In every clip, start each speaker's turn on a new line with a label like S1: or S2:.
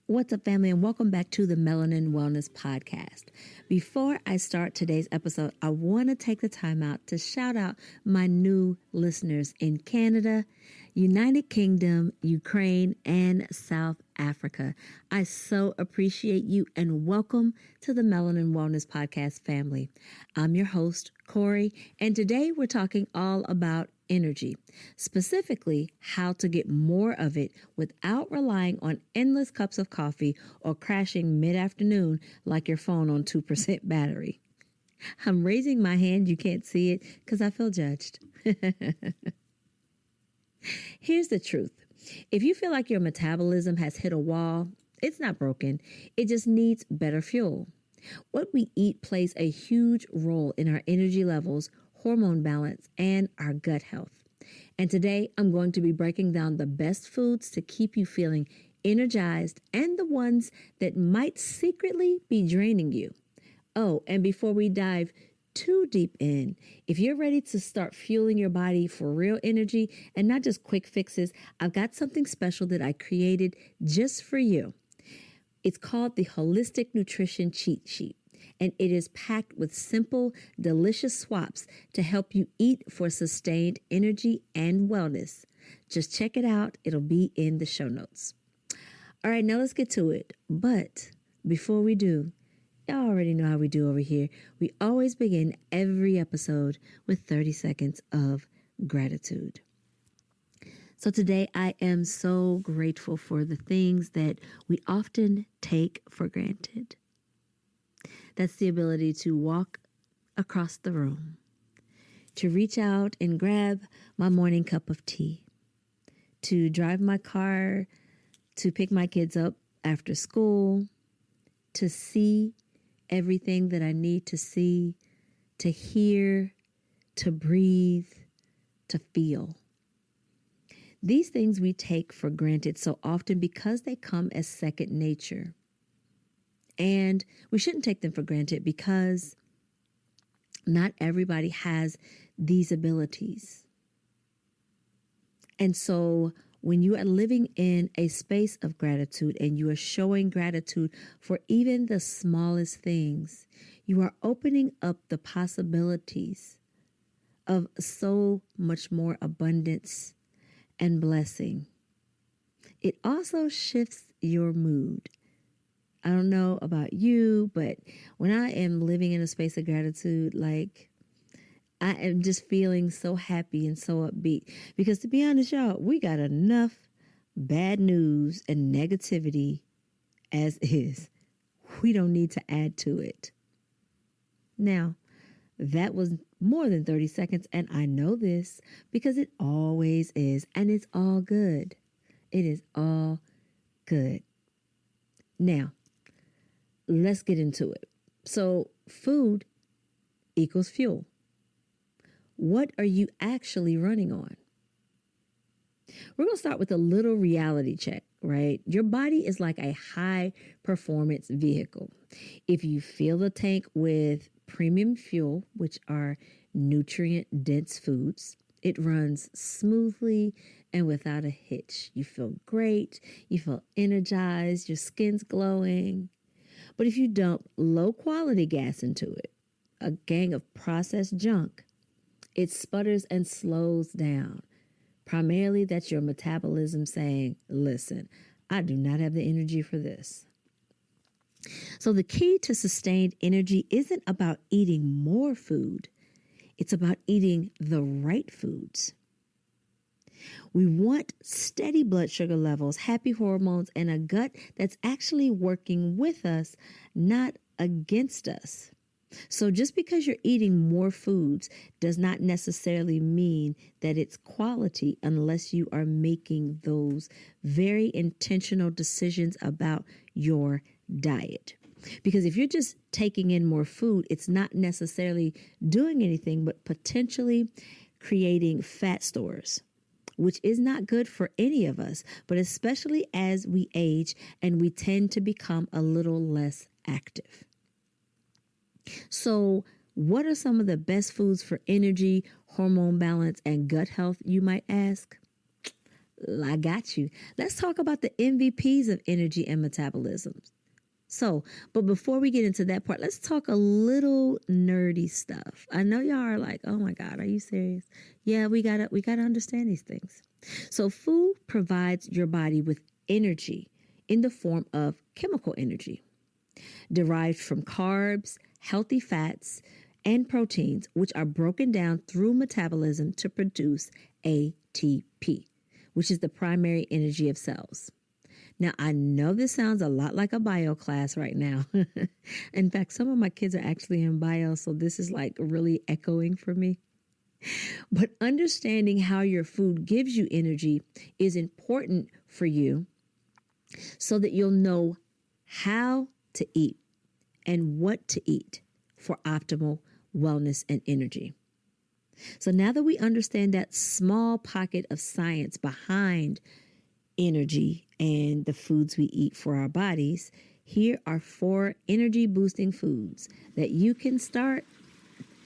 S1: What's up, family, and welcome back to the Melanin Wellness Podcast. Before I start today's episode, I want to take the time out to shout out my new listeners in Canada, United Kingdom, Ukraine, and South Africa. I so appreciate you and welcome to the Melanin Wellness Podcast family. I'm your host, Corey, and today we're talking all about energy, specifically how to get more of it without relying on endless cups of coffee or crashing mid-afternoon like your phone on 2% battery. I'm raising my hand. You can't see it because I feel judged. Here's the truth. If you feel like your metabolism has hit a wall, it's not broken. It just needs better fuel. What we eat plays a huge role in our energy levels, hormone balance, and our gut health. And today I'm going to be breaking down the best foods to keep you feeling energized and the ones that might secretly be draining you. Oh, and before we dive too deep in, if you're ready to start fueling your body for real energy and not just quick fixes, I've got something special that I created just for you. It's called the Holistic Nutrition Cheat Sheet, and it is packed with simple, delicious swaps to help you eat for sustained energy and wellness. Just check it out. It'll be in the show notes. All right, now let's get to it. But before we do, y'all already know how we do over here. We always begin every episode with 30 seconds of gratitude. So today I am so grateful for the things that we often take for granted. That's the ability to walk across the room, to reach out and grab my morning cup of tea, to drive my car, to pick my kids up after school, to see everything that I need to see, to hear, to breathe, to feel. These things we take for granted so often because they come as second nature. And we shouldn't take them for granted because not everybody has these abilities. And so when you are living in a space of gratitude and you are showing gratitude for even the smallest things, you are opening up the possibilities of so much more abundance and blessing. It also shifts your mood. I don't know about you, but when I am living in a space of gratitude, like I am just feeling so happy and so upbeat. Because to be honest, y'all, we got enough bad news and negativity as is. We don't need to add to it. Now, that was more than 30 seconds, and I know this because it always is, and it's all good. It is all good. Now, let's get into it. So, food equals fuel. What are you actually running on? We're going to start with a little reality check, right? Your body is like a high performance vehicle. If you fill the tank with premium fuel, which are nutrient dense foods, it runs smoothly and without a hitch. You feel great. You feel energized. Your skin's glowing. But if you dump low quality gas into it, a gang of processed junk, it sputters and slows down. Primarily, that's your metabolism saying, listen, I do not have the energy for this. So the key to sustained energy isn't about eating more food. It's about eating the right foods. We want steady blood sugar levels, happy hormones, and a gut that's actually working with us, not against us. So just because you're eating more foods does not necessarily mean that it's quality unless you are making those very intentional decisions about your diet. Because if you're just taking in more food, it's not necessarily doing anything but potentially creating fat stores, which is not good for any of us, but especially as we age and we tend to become a little less active. So what are some of the best foods for energy, hormone balance, and gut health, you might ask? I got you. Let's talk about the MVPs of energy and metabolism. So, but before we get into that part, let's talk a little nerdy stuff. I know y'all are like, "Oh my God, are you serious?" Yeah, we gotta understand these things. So, food provides your body with energy in the form of chemical energy derived from carbs, healthy fats, and proteins, which are broken down through metabolism to produce ATP, which is the primary energy of cells. Now, I know this sounds a lot like a bio class right now. In fact, some of my kids are actually in bio, so this is like really echoing for me. But understanding how your food gives you energy is important for you so that you'll know how to eat and what to eat for optimal wellness and energy. So now that we understand that small pocket of science behind energy and the foods we eat for our bodies, here are 4 energy boosting foods that you can start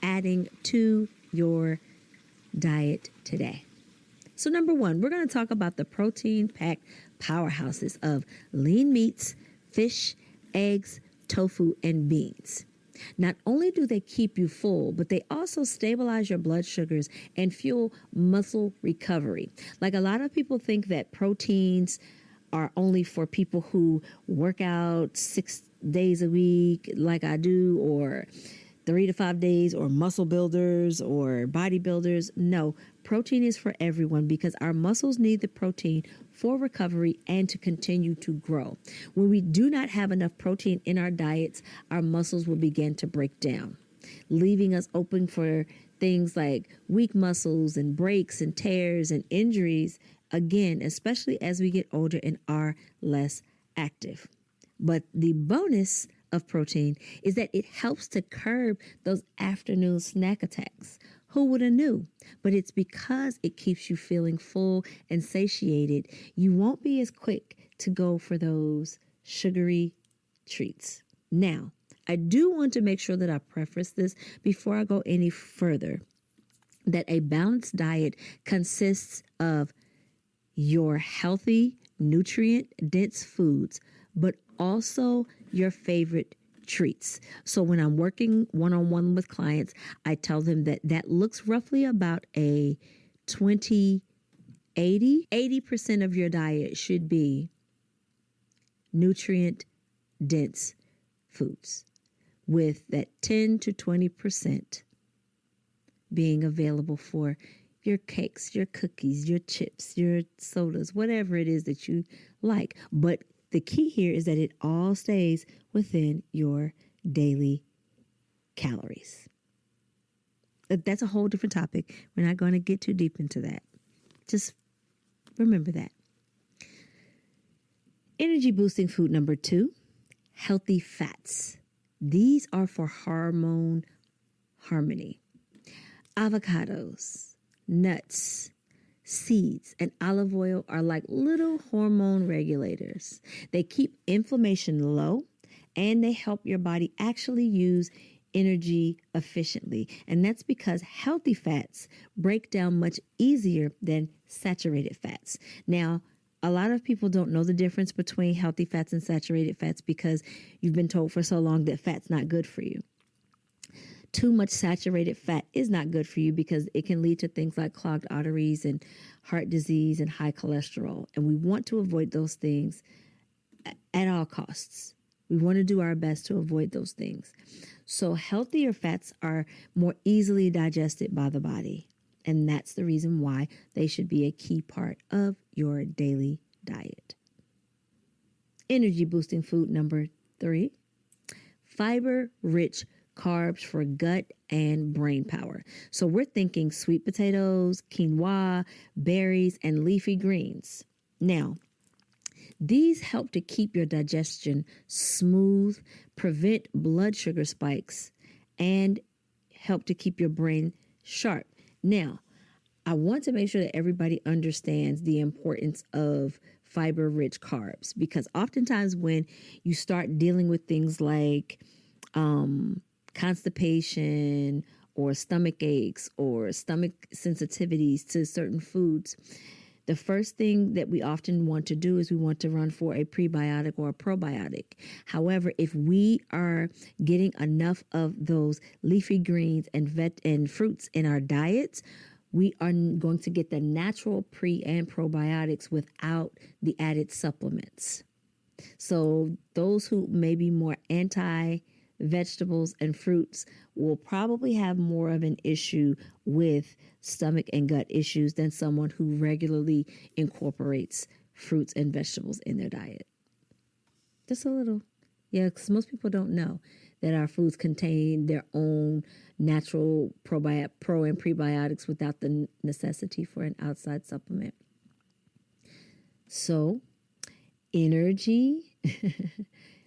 S1: adding to your diet today. So, number 1, we're going to talk about the protein packed powerhouses of lean meats, fish, eggs, tofu, and beans. Not only do they keep you full, but they also stabilize your blood sugars and fuel muscle recovery. Like a lot of people think that proteins are only for people who work out 6 days a week, like I do, or 3 to 5 days, or muscle builders or bodybuilders. No, protein is for everyone because our muscles need the protein for recovery and to continue to grow. When we do not have enough protein in our diets, our muscles will begin to break down, leaving us open for things like weak muscles and breaks and tears and injuries, again, especially as we get older and are less active. But the bonus of protein is that it helps to curb those afternoon snack attacks. Who would have knew? But it's because it keeps you feeling full and satiated. You won't be as quick to go for those sugary treats. Now, I do want to make sure that I preface this before I go any further, that a balanced diet consists of your healthy, nutrient-dense foods, but also your favorite treats. So when I'm working one-on-one with clients, I tell them that that looks roughly about a 20-80. 80% of your diet should be nutrient-dense foods, with that 10 to 20% being available for your cakes, your cookies, your chips, your sodas, whatever it is that you like. But the key here is that it all stays within your daily calories. That's a whole different topic. We're not going to get too deep into that. Just remember that. Energy boosting food number 2, healthy fats. These are for hormone harmony. Avocados, nuts, seeds, and olive oil are like little hormone regulators. They keep inflammation low and they help your body actually use energy efficiently. And that's because healthy fats break down much easier than saturated fats. Now, a lot of people don't know the difference between healthy fats and saturated fats because you've been told for so long that fat's not good for you. Too much saturated fat is not good for you because it can lead to things like clogged arteries and heart disease and high cholesterol. And we want to avoid those things at all costs. We want to do our best to avoid those things. So healthier fats are more easily digested by the body. And that's the reason why they should be a key part of your daily diet. Energy boosting food number 3, fiber-rich carbs for gut and brain power. So we're thinking sweet potatoes, quinoa, berries, and leafy greens. Now, these help to keep your digestion smooth, prevent blood sugar spikes, and help to keep your brain sharp. Now, I want to make sure that everybody understands the importance of fiber-rich carbs because oftentimes when you start dealing with things like constipation or stomach aches or stomach sensitivities to certain foods, The first thing that we often want to do is we want to run for a prebiotic or a probiotic. However, if we are getting enough of those leafy greens and fruits in our diets, we are going to get the natural pre and probiotics without the added supplements. So those who may be more anti vegetables and fruits will probably have more of an issue with stomach and gut issues than someone who regularly incorporates fruits and vegetables in their diet. Just a little. Yeah, because most people don't know that our foods contain their own natural pro and prebiotics without the necessity for an outside supplement. So, energy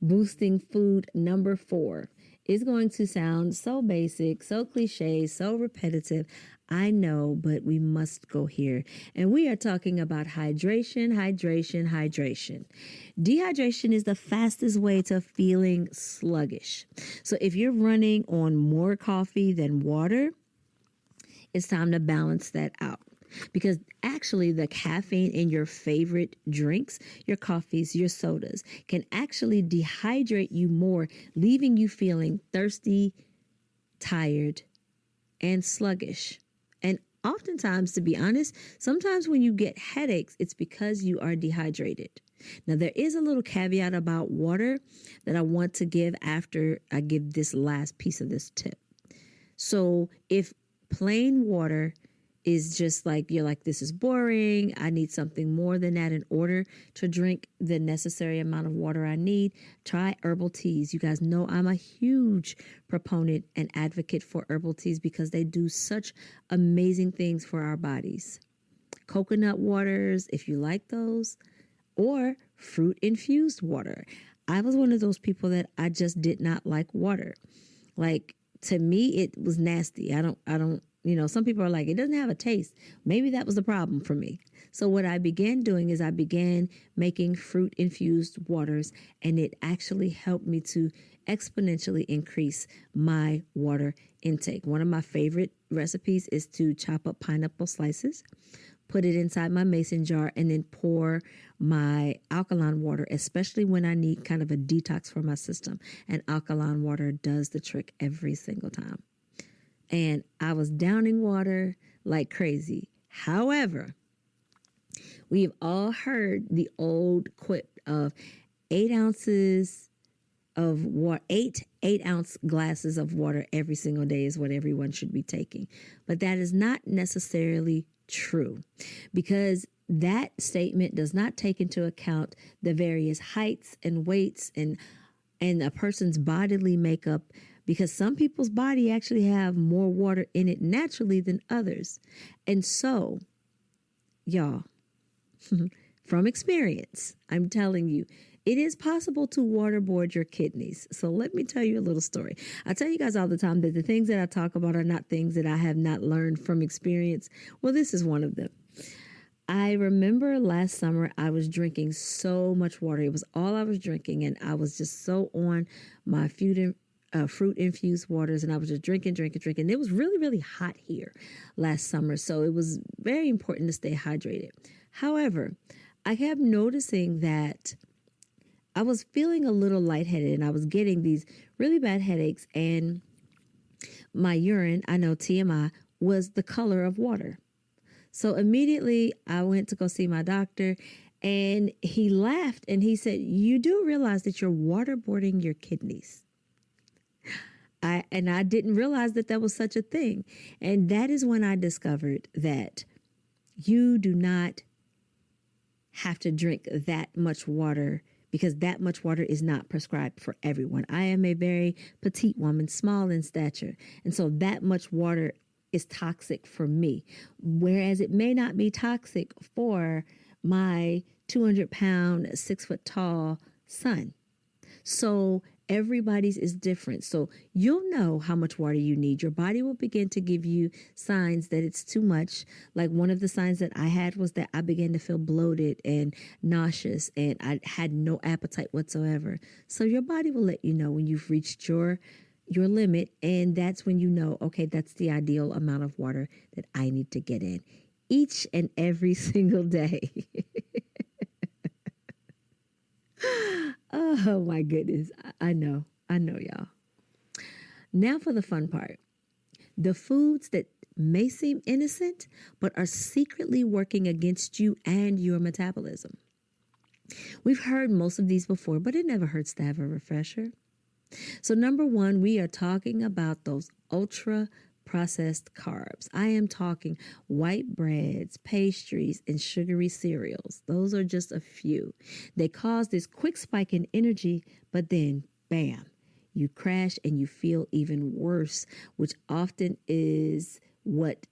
S1: boosting food number 4 is going to sound so basic, so cliche, so repetitive. I know, but we must go here. And we are talking about hydration, hydration, hydration. Dehydration is the fastest way to feeling sluggish. So if you're running on more coffee than water, it's time to balance that out. Because actually the caffeine in your favorite drinks, your coffees, your sodas, can actually dehydrate you more, leaving you feeling thirsty, tired, and sluggish. And oftentimes, to be honest, sometimes when you get headaches, it's because you are dehydrated. Now, there is a little caveat about water that I want to give after I give this last piece of this tip. So if plain water is just like, you're like, this is boring, I need something more than that in order to drink the necessary amount of water I need, try herbal teas. You guys know I'm a huge proponent and advocate for herbal teas because they do such amazing things for our bodies. Coconut waters, if you like those, or fruit infused water. I was one of those people that I just did not like water. Like, to me, it was nasty. I don't, some people are like, it doesn't have a taste. Maybe that was the problem for me. So what I began doing is I began making fruit infused waters, and it actually helped me to exponentially increase my water intake. One of my favorite recipes is to chop up pineapple slices, put it inside my mason jar, and then pour my alkaline water, especially when I need kind of a detox for my system. And alkaline water does the trick every single time. And I was downing water like crazy. However, we've all heard the old quip of 8 ounces of water, 8-ounce glasses of water every single day is what everyone should be taking. But that is not necessarily true, because that statement does not take into account the various heights and weights and a person's bodily makeup, because some people's body actually have more water in it naturally than others. And so, y'all, from experience, I'm telling you, it is possible to waterboard your kidneys. So let me tell you a little story. I tell you guys all the time that the things that I talk about are not things that I have not learned from experience. Well, this is one of them. I remember last summer I was drinking so much water. It was all I was drinking, and I was just so on my fruit-infused waters, and I was just drinking. It was really, really hot here last summer, so it was very important to stay hydrated. However, I kept noticing that I was feeling a little lightheaded, and I was getting these really bad headaches, and my urine, I know TMI, was the color of water. So immediately I went to go see my doctor, and he laughed and he said, "You do realize that you're waterboarding your kidneys." I didn't realize that was such a thing. And that is when I discovered that you do not have to drink that much water, because that much water is not prescribed for everyone. I am a very petite woman, small in stature. And so that much water is toxic for me, whereas it may not be toxic for my 200-pound, 6-foot-tall son. So everybody's is different. So you'll know how much water you need. Your body will begin to give you signs that it's too much. Like one of the signs that I had was that I began to feel bloated and nauseous, and I had no appetite whatsoever. So your body will let you know when you've reached your limit, and that's when you know, okay, that's the ideal amount of water that I need to get in. each and every single day. Oh my goodness. I know. I know, y'all. Now for the fun part. The foods that may seem innocent, but are secretly working against you and your metabolism. We've heard most of these before, but it never hurts to have a refresher. So, number one, we are talking about those ultra processed carbs. I am talking white breads, pastries, and sugary cereals. Those are just a few. They cause this quick spike in energy, but then, bam, you crash and you feel even worse, which often is what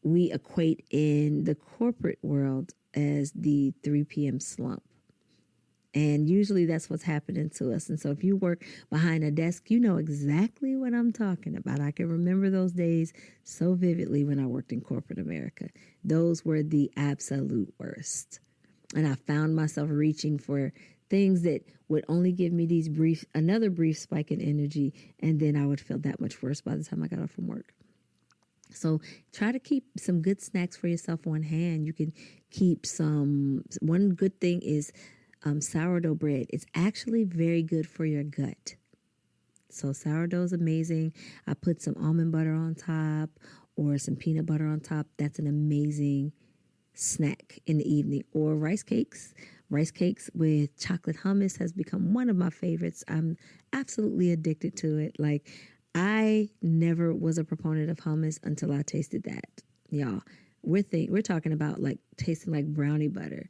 S1: we equate in the corporate world as the 3 p.m. slump. And usually that's what's happening to us. And so if you work behind a desk, you know exactly what I'm talking about. I can remember those days so vividly when I worked in corporate America. Those were the absolute worst. And I found myself reaching for things that would only give me another brief spike in energy. And then I would feel that much worse by the time I got off from work. So try to keep some good snacks for yourself on hand. You can keep one good thing is sourdough bread. It's actually very good for your gut. So sourdough is amazing. I put some almond butter on top or some peanut butter on top. That's an amazing snack in the evening. Or rice cakes. Rice cakes with chocolate hummus has become one of my favorites. I'm absolutely addicted to it. Like, I never was a proponent of hummus until I tasted that. Y'all, we're talking about like tasting like brownie butter.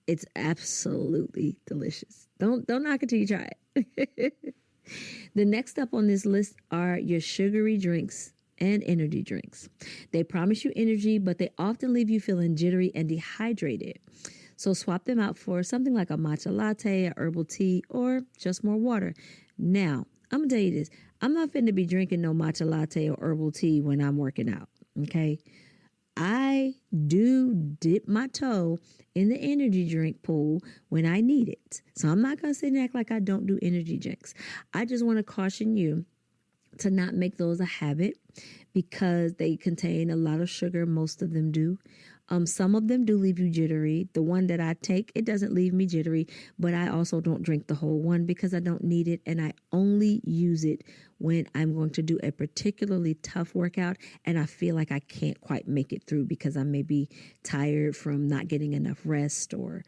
S1: It's absolutely delicious. Don't knock it till you try it. The next up on this list are your sugary drinks and energy drinks. They promise you energy, but they often leave you feeling jittery and dehydrated. So swap them out for something like a matcha latte, a herbal tea, or just more water. Now, I'm going to tell you this. I'm not finna be drinking no matcha latte or herbal tea when I'm working out, okay? I do dip my toe in the energy drink pool when I need it. So I'm not going to sit and act like I don't do energy drinks. I just want to caution you to not make those a habit because they contain a lot of sugar. Most of them do. Some of them do leave you jittery. The one that I take, it doesn't leave me jittery, but I also don't drink the whole one because I don't need it. And I only use it when I'm going to do a particularly tough workout and I feel like I can't quite make it through because I may be tired from not getting enough rest or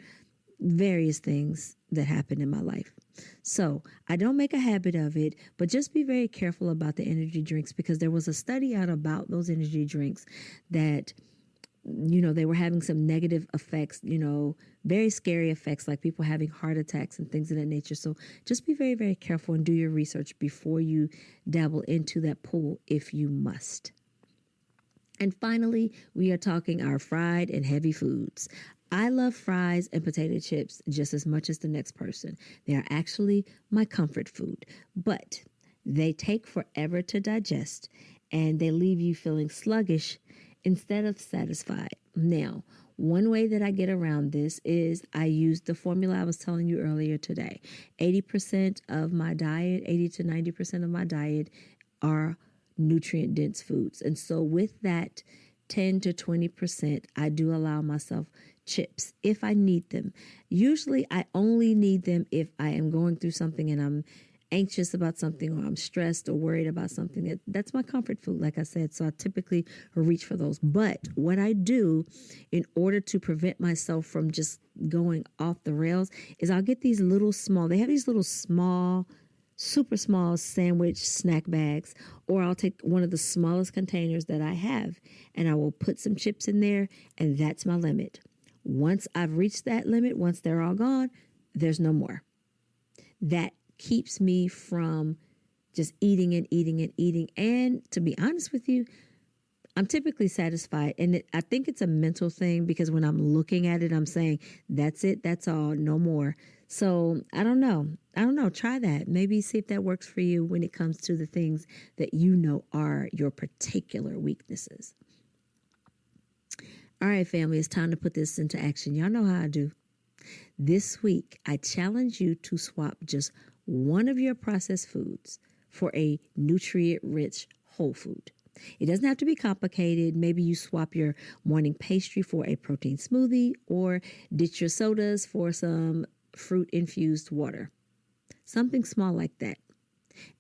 S1: various things that happen in my life. So I don't make a habit of it, but just be very careful about the energy drinks because there was a study out about those energy drinks that they were having some negative effects, very scary effects like people having heart attacks and things of that nature. So just be very, very careful and do your research before you dabble into that pool if you must. And finally, we are talking our fried and heavy foods. I love fries and potato chips just as much as the next person. They are actually my comfort food, but they take forever to digest and they leave you feeling sluggish instead of satisfied. Now, one way that I get around this is I use the formula I was telling you earlier today. 80% of my diet, 80 to 90% of my diet are nutrient-dense foods. And so with that 10 to 20%, I do allow myself chips if I need them. Usually I only need them if I am going through something and I'm anxious about something or I'm stressed or worried about something. That's my comfort food, like I said. So I typically reach for those. But what I do in order to prevent myself from just going off the rails is I'll get these little small, they have these little small, super small sandwich snack bags, or I'll take one of the smallest containers that I have and I will put some chips in there, and that's my limit. Once I've reached that limit, once they're all gone, there's no more. That keeps me from just eating and eating and eating. And to be honest with you, I'm typically satisfied. And I think it's a mental thing because when I'm looking at it, I'm saying, that's it, that's all, no more. So I don't know. Try that. Maybe see if that works for you when it comes to the things that you know are your particular weaknesses. All right, family, it's time to put this into action. Y'all know how I do. This week, I challenge you to swap just one of your processed foods for a nutrient-rich whole food. It doesn't have to be complicated. Maybe you swap your morning pastry for a protein smoothie or ditch your sodas for some fruit-infused water. Something small like that.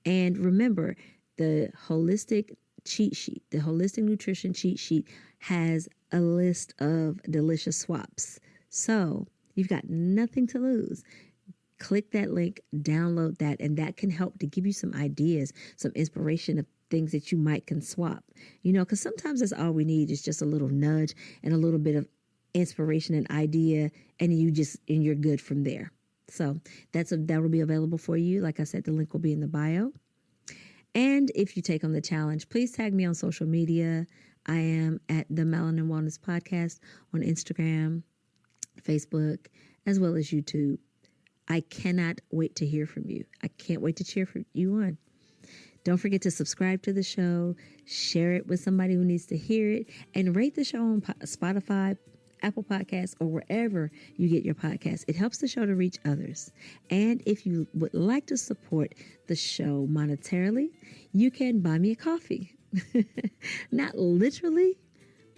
S1: And remember, the holistic cheat sheet, the holistic nutrition cheat sheet has a list of delicious swaps. So you've got nothing to lose. Click that link, download that, and that can help to give you some ideas, some inspiration of things that you might can swap. Because sometimes that's all we need is just a little nudge and a little bit of inspiration and idea, and you're good from there. So that will be available for you. Like I said, the link will be in the bio. And if you take on the challenge, please tag me on social media. I am at the Melanin Wellness Podcast on Instagram, Facebook, as well as YouTube. I cannot wait to hear from you. I can't wait to cheer for you on. Don't forget to subscribe to the show, share it with somebody who needs to hear it, and rate the show on Spotify, Apple Podcasts, or wherever you get your podcasts. It helps the show to reach others. And if you would like to support the show monetarily, you can buy me a coffee. Not literally,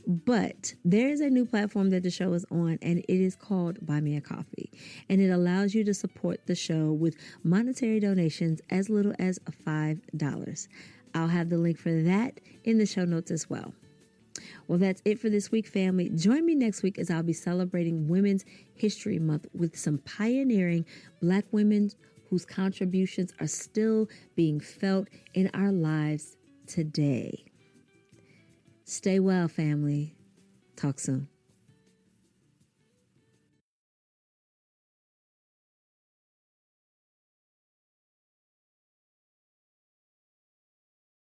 S1: but there is a new platform that the show is on, and it is called Buy Me a Coffee. And it allows you to support the show with monetary donations as little as $5. I'll have the link for that in the show notes as well. Well, that's it for this week, family. Join me next week as I'll be celebrating Women's History Month with some pioneering Black women whose contributions are still being felt in our lives today. Stay well, family. Talk soon.